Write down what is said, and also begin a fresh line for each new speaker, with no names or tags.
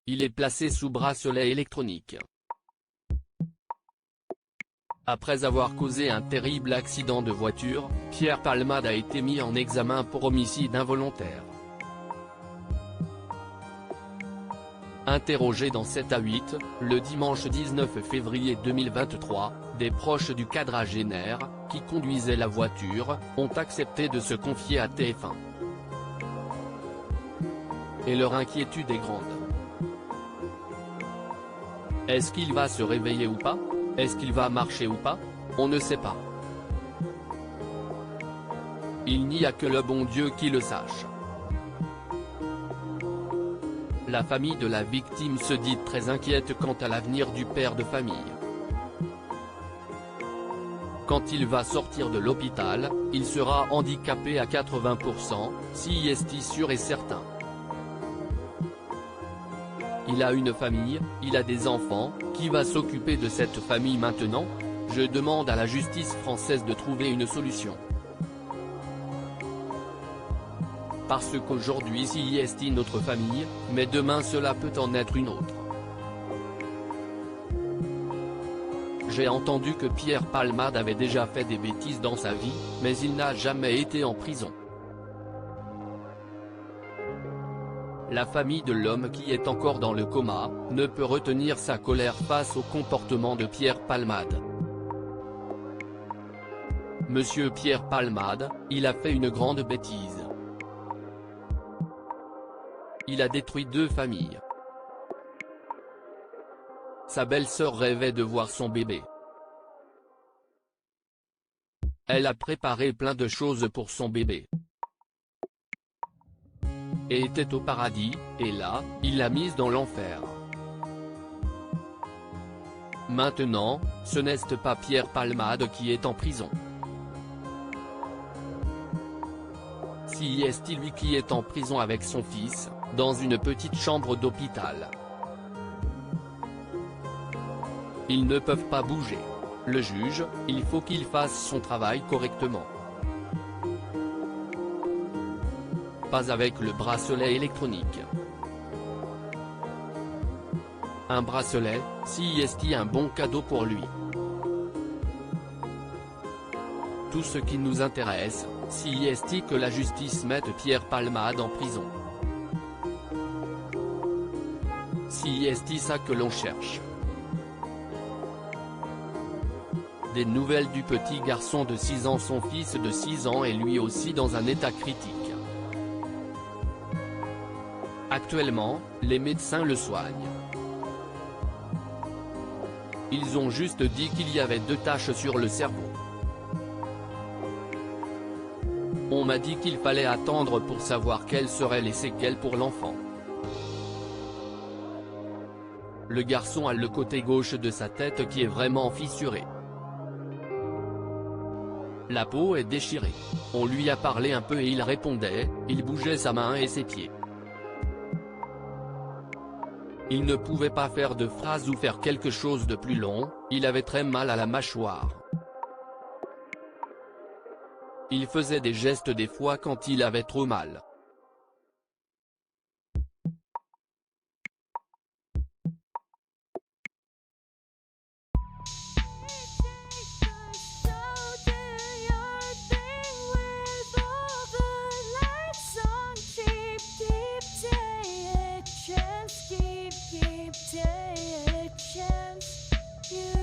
Il est placé sous bracelet électronique. Après avoir causé un terrible accident de voiture, Pierre Palmade a été mis en examen pour homicide involontaire. Interrogé dans 7 à 8, le dimanche 19 février 2023, des proches du quadragénaire, qui conduisait la voiture, ont accepté de se confier à TF1. Et leur inquiétude est grande. Est-ce qu'il va se réveiller ou pas? Est-ce qu'il va marcher ou pas? On ne sait pas. Il n'y a que le bon Dieu qui le sache. La famille de la victime se dit très inquiète quant à l'avenir du père de famille. Quand il va sortir de l'hôpital, il sera handicapé à 80%, si est sûr et certain. Il a une famille, il a des enfants, qui va s'occuper de cette famille maintenant? Je demande à la justice française de trouver une solution. Parce qu'aujourd'hui si est notre famille, mais demain cela peut en être une autre. J'ai entendu que Pierre Palmade avait déjà fait des bêtises dans sa vie, mais il n'a jamais été en prison. La famille de l'homme qui est encore dans le coma, ne peut retenir sa colère face au comportement de Pierre Palmade. Monsieur Pierre Palmade, il a fait une grande bêtise. Il a détruit 2 familles. Sa belle-sœur rêvait de voir son bébé. Elle a préparé plein de choses pour son bébé. Et était au paradis, et là, il l'a mise dans l'enfer. Maintenant, ce n'est pas Pierre Palmade qui est en prison. Si est lui qui est en prison avec son fils, dans une petite chambre d'hôpital. Ils ne peuvent pas bouger. Le juge, il faut qu'il fasse son travail correctement. Pas avec le bracelet électronique. Un bracelet, si est un bon cadeau pour lui. Tout ce qui nous intéresse, si est que la justice mette Pierre Palmade en prison. Si est ça que l'on cherche. Des nouvelles du petit garçon de 6 ans. Son fils de 6 ans est lui aussi dans un état critique. Actuellement, les médecins le soignent. Ils ont juste dit qu'il y avait 2 taches sur le cerveau. On m'a dit qu'il fallait attendre pour savoir quelles seraient les séquelles pour l'enfant. Le garçon a le côté gauche de sa tête qui est vraiment fissuré. La peau est déchirée. On lui a parlé un peu et il répondait, il bougeait sa main et ses pieds. Il ne pouvait pas faire de phrases ou faire quelque chose de plus long, il avait très mal à la mâchoire. Il faisait des gestes des fois quand il avait trop mal.
Keep day a chance. You